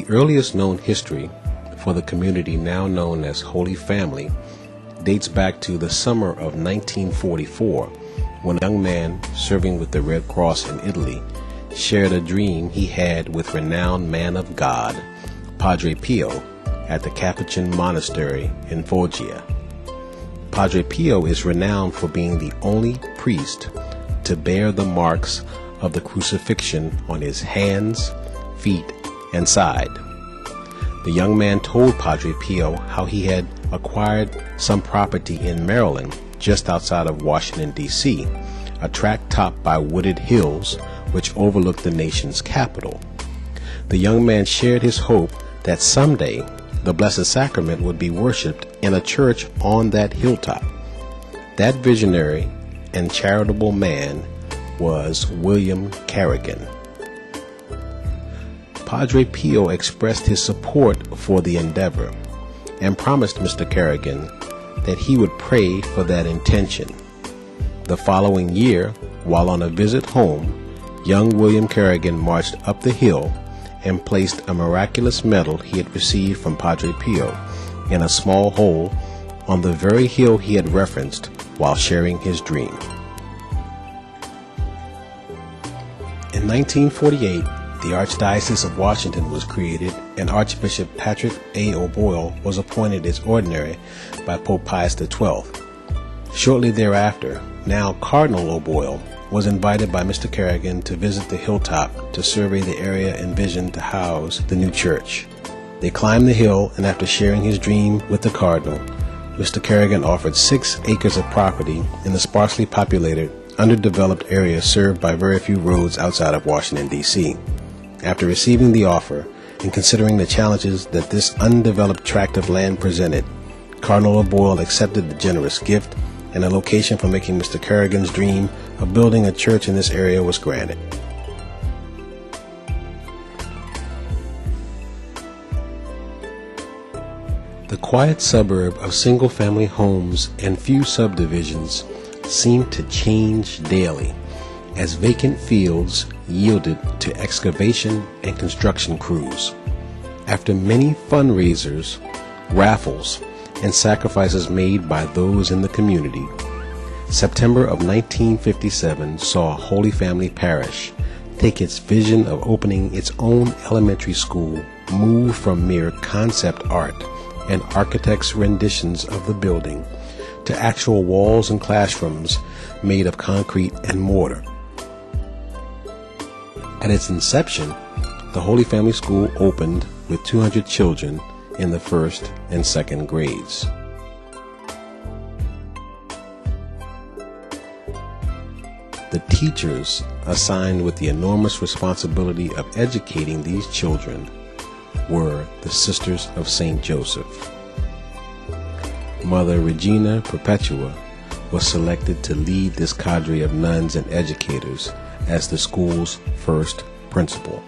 The earliest known history for the community now known as Holy Family dates back to the summer of 1944 when a young man serving with the Red Cross in Italy shared a dream he had with renowned man of God, Padre Pio, at the Capuchin Monastery in Foggia. Padre Pio is renowned for being the only priest to bear the marks of the crucifixion on his hands, feet, and side. The young man told Padre Pio how he had acquired some property in Maryland, just outside of Washington, D.C., a tract topped by wooded hills which overlooked the nation's capital. The young man shared his hope that someday the Blessed Sacrament would be worshipped in a church on that hilltop. That visionary and charitable man was William Carrigan. Padre Pio expressed his support for the endeavor and promised Mr. Carrigan that he would pray for that intention. The following year, while on a visit home, young William Carrigan marched up the hill and placed a miraculous medal he had received from Padre Pio in a small hole on the very hill he had referenced while sharing his dream. In 1948, the Archdiocese of Washington was created, and Archbishop Patrick A. O'Boyle was appointed as ordinary by Pope Pius XII. Shortly thereafter, now Cardinal O'Boyle was invited by Mr. Carrigan to visit the hilltop to survey the area envisioned to house the new church. They climbed the hill, and after sharing his dream with the Cardinal, Mr. Carrigan offered 6 acres of property in the sparsely populated, underdeveloped area served by very few roads outside of Washington, D.C. After receiving the offer and considering the challenges that this undeveloped tract of land presented, Cardinal O'Boyle accepted the generous gift, and a location for making Mr. Carrigan's dream of building a church in this area was granted. The quiet suburb of single-family homes and few subdivisions seemed to change daily as vacant fields yielded to excavation and construction crews. After many fundraisers, raffles, and sacrifices made by those in the community, September of 1957 saw Holy Family Parish take its vision of opening its own elementary school move from mere concept art and architects' renditions of the building to actual walls and classrooms made of concrete and mortar. At its inception, the Holy Family School opened with 200 children in the first and second grades. The teachers assigned with the enormous responsibility of educating these children were the Sisters of St. Joseph. Mother Regina Perpetua was selected to lead this cadre of nuns and educators as the school's first principal.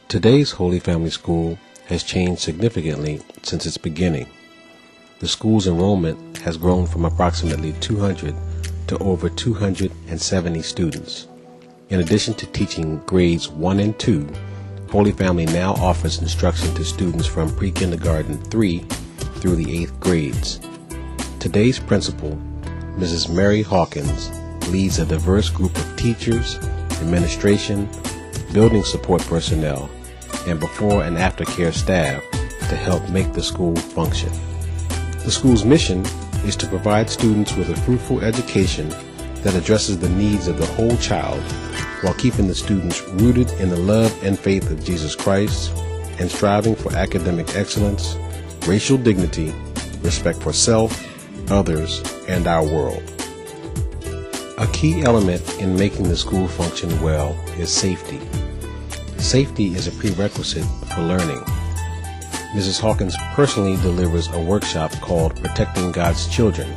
Today's Holy Family School has changed significantly since its beginning. The school's enrollment has grown from approximately 200 to over 270 students. In addition to teaching grades 1 and 2, Holy Family now offers instruction to students from pre-kindergarten 3 through the 8th grades. Today's principal, Mrs. Mary Hawkins, leads a diverse group of teachers, administration, building support personnel, and before and after care staff to help make the school function. The school's mission is to provide students with a fruitful education that addresses the needs of the whole child while keeping the students rooted in the love and faith of Jesus Christ and striving for academic excellence, racial dignity, respect for self, others, and our world. A key element in making the school function well is safety. Safety is a prerequisite for learning. Mrs. Hawkins personally delivers a workshop called Protecting God's Children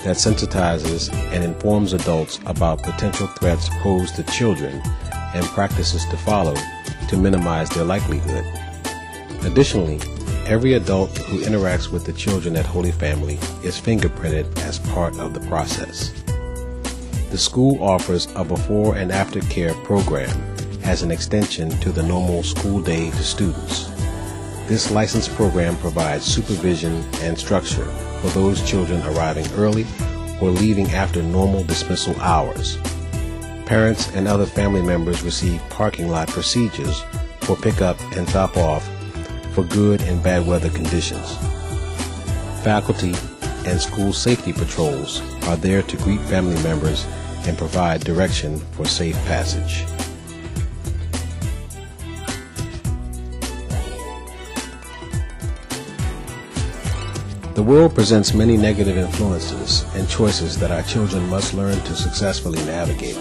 that sensitizes and informs adults about potential threats posed to children and practices to follow to minimize their likelihood. Additionally, every adult who interacts with the children at Holy Family is fingerprinted as part of the process. The school offers a before and after care program as an extension to the normal school day to students. This licensed program provides supervision and structure for those children arriving early or leaving after normal dismissal hours. Parents and other family members receive parking lot procedures for pickup and drop off for good and bad weather conditions. Faculty and school safety patrols are there to greet family members and provide direction for safe passage. The world presents many negative influences and choices that our children must learn to successfully navigate.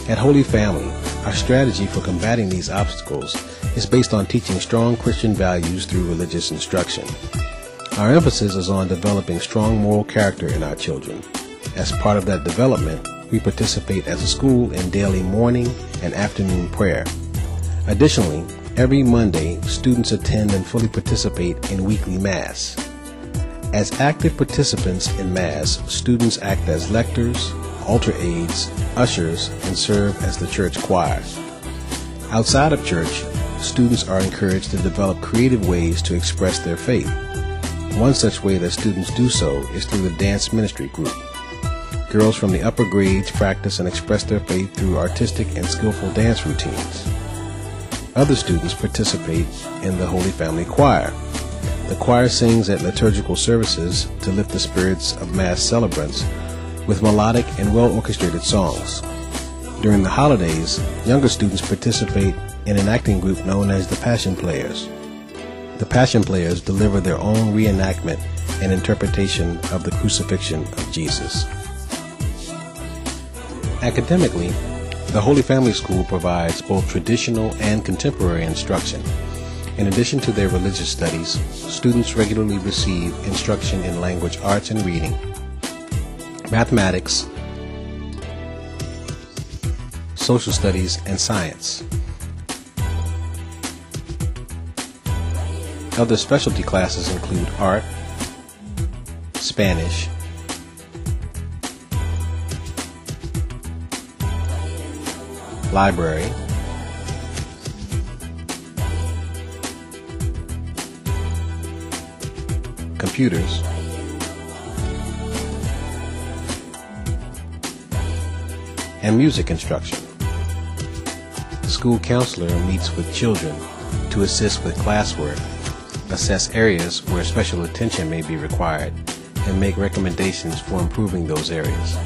At Holy Family, our strategy for combating these obstacles is based on teaching strong Christian values through religious instruction. Our emphasis is on developing strong moral character in our children. As part of that development, we participate as a school in daily morning and afternoon prayer. Additionally, every Monday, students attend and fully participate in weekly Mass. As active participants in Mass, students act as lectors, altar aides, ushers, and serve as the church choir. Outside of church, students are encouraged to develop creative ways to express their faith. One such way that students do so is through the dance ministry group. Girls from the upper grades practice and express their faith through artistic and skillful dance routines. Other students participate in the Holy Family Choir. The choir sings at liturgical services to lift the spirits of Mass celebrants with melodic and well-orchestrated songs. During the holidays, younger students participate in an acting group known as the Passion Players. The Passion Players deliver their own reenactment and interpretation of the crucifixion of Jesus. Academically, the Holy Family School provides both traditional and contemporary instruction. In addition to their religious studies, students regularly receive instruction in language arts and reading, mathematics, social studies, and science. Other specialty classes include art, Spanish, library, computers, and music instruction. The school counselor meets with children to assist with classwork, assess areas where special attention may be required, and make recommendations for improving those areas.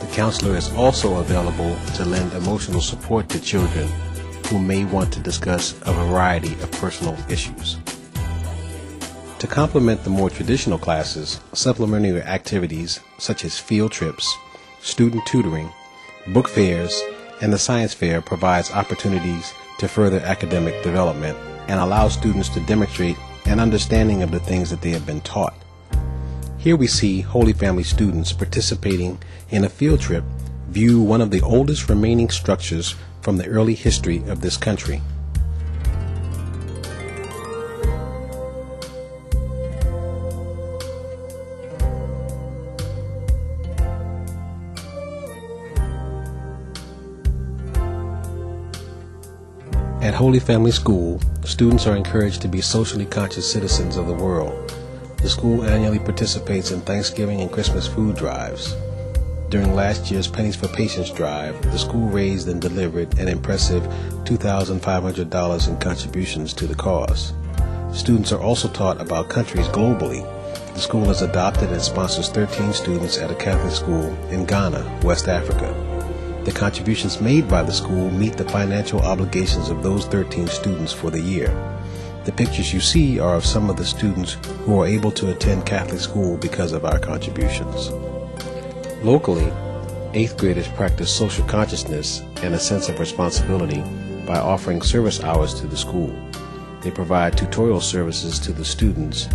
The counselor is also available to lend emotional support to children who may want to discuss a variety of personal issues. To complement the more traditional classes, supplementary activities such as field trips, student tutoring, book fairs, and the science fair provides opportunities to further academic development and allow students to demonstrate an understanding of the things that they have been taught. Here we see Holy Family students participating in a field trip view one of the oldest remaining structures from the early history of this country. At Holy Family School, students are encouraged to be socially conscious citizens of the world. The school annually participates in Thanksgiving and Christmas food drives. During last year's Pennies for Patience drive, the school raised and delivered an impressive $2,500 in contributions to the cause. Students are also taught about countries globally. The school has adopted and sponsors 13 students at a Catholic school in Ghana, West Africa. The contributions made by the school meet the financial obligations of those 13 students for the year. The pictures you see are of some of the students who are able to attend Catholic school because of our contributions. Locally, 8th graders practice social consciousness and a sense of responsibility by offering service hours to the school. They provide tutorial services to the students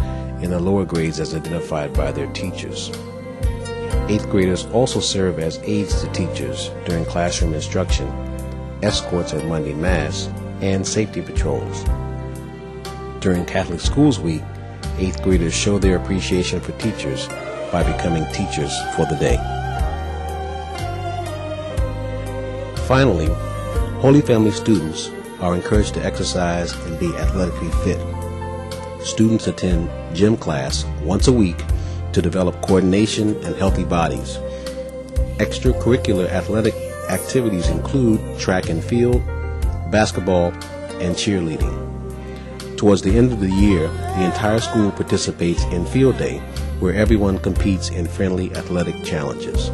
in the lower grades as identified by their teachers. 8th graders also serve as aides to teachers during classroom instruction, escorts at Monday Mass, and safety patrols. During Catholic Schools Week, 8th graders show their appreciation for teachers by becoming teachers for the day. Finally, Holy Family students are encouraged to exercise and be athletically fit. students attend gym class once a week to develop coordination and healthy bodies. Extracurricular athletic activities include track and field, basketball, and cheerleading. Towards the end of the year, the entire school participates in Field Day, where everyone competes in friendly athletic challenges.